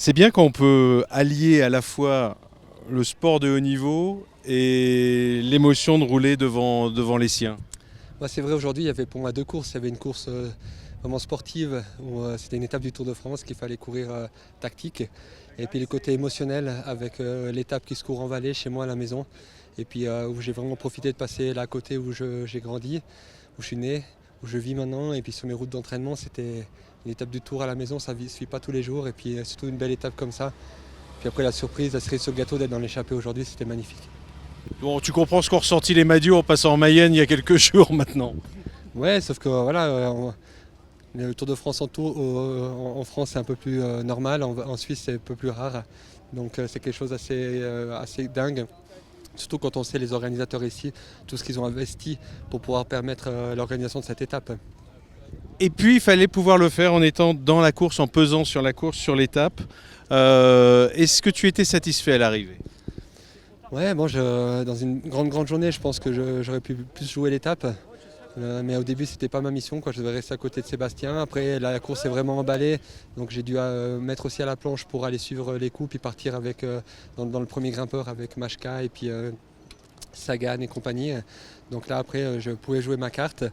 C'est bien quand on peut allier à la fois le sport de haut niveau et l'émotion de rouler devant les siens. Ouais, c'est vrai, aujourd'hui, il y avait pour moi deux courses. Il y avait une course vraiment sportive où c'était une étape du Tour de France qu'il fallait courir tactique. Et puis le côté émotionnel avec l'étape qui se court en vallée chez moi à la maison. Et puis où j'ai vraiment profité de passer là à côté où j'ai grandi, où je suis né, où je vis maintenant. Et puis sur mes routes d'entraînement, c'était une étape du Tour à la maison, ça ne se vit pas tous les jours. Et puis surtout une belle étape comme ça. Puis après la surprise, la cerise sur le gâteau d'être dans l'échappée aujourd'hui, c'était magnifique. Bon, tu comprends ce qu'ont ressenti les Madios en passant en Mayenne il y a quelques jours maintenant. Ouais, sauf que voilà, le Tour de France en France c'est un peu plus normal, en Suisse c'est un peu plus rare. Donc c'est quelque chose assez dingue. Surtout quand on sait les organisateurs ici, tout ce qu'ils ont investi pour pouvoir permettre l'organisation de cette étape. Et puis il fallait pouvoir le faire en étant dans la course, en pesant sur la course, sur l'étape. Est-ce que tu étais satisfait à l'arrivée? Ouais, bon, dans une grande journée, je pense que j'aurais pu plus jouer l'étape. Mais au début, c'était pas ma mission, quoi. Je devais rester à côté de Sébastien. Après, la course est vraiment emballée. Donc j'ai dû mettre aussi à la planche pour aller suivre les coups, puis partir dans le premier grimpeur avec Machka et puis Sagan et compagnie. Donc là, après, je pouvais jouer ma carte.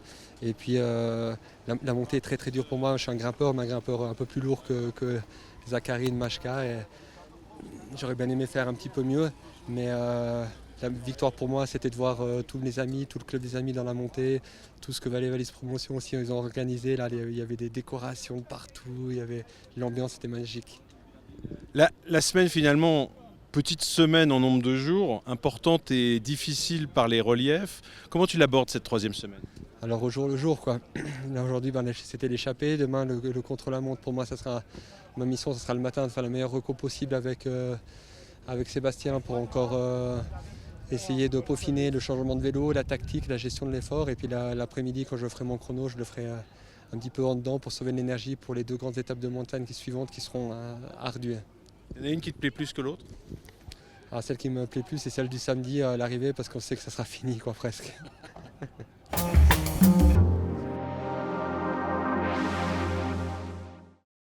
Et puis la montée est très très dure pour moi. Je suis un grimpeur, mais un grimpeur un peu plus lourd que Zachary et Machka. Et j'aurais bien aimé faire un petit peu mieux. Mais la victoire pour moi, c'était de voir tous mes amis, tout le club des amis dans la montée, tout ce que Valais Valise Promotion aussi, ils ont organisé. Là, il y avait des décorations partout, l'ambiance était magique. La semaine finalement, petite semaine en nombre de jours, importante et difficile par les reliefs. Comment tu l'abordes cette troisième semaine? Alors au jour le jour, quoi. Là aujourd'hui, c'était l'échappée. Demain, le contre-la-montre, pour moi, ma mission, ça sera le matin de faire le meilleur recours possible avec Sébastien pour encore essayer de peaufiner le changement de vélo, la tactique, la gestion de l'effort. Et puis l'après-midi, quand je ferai mon chrono, je le ferai un petit peu en dedans pour sauver de l'énergie pour les deux grandes étapes de montagne suivantes qui seront ardues. Il y en a une qui te plaît plus que l'autre? Alors, celle qui me plaît plus, c'est celle du samedi à l'arrivée parce qu'on sait que ça sera fini, quoi, presque.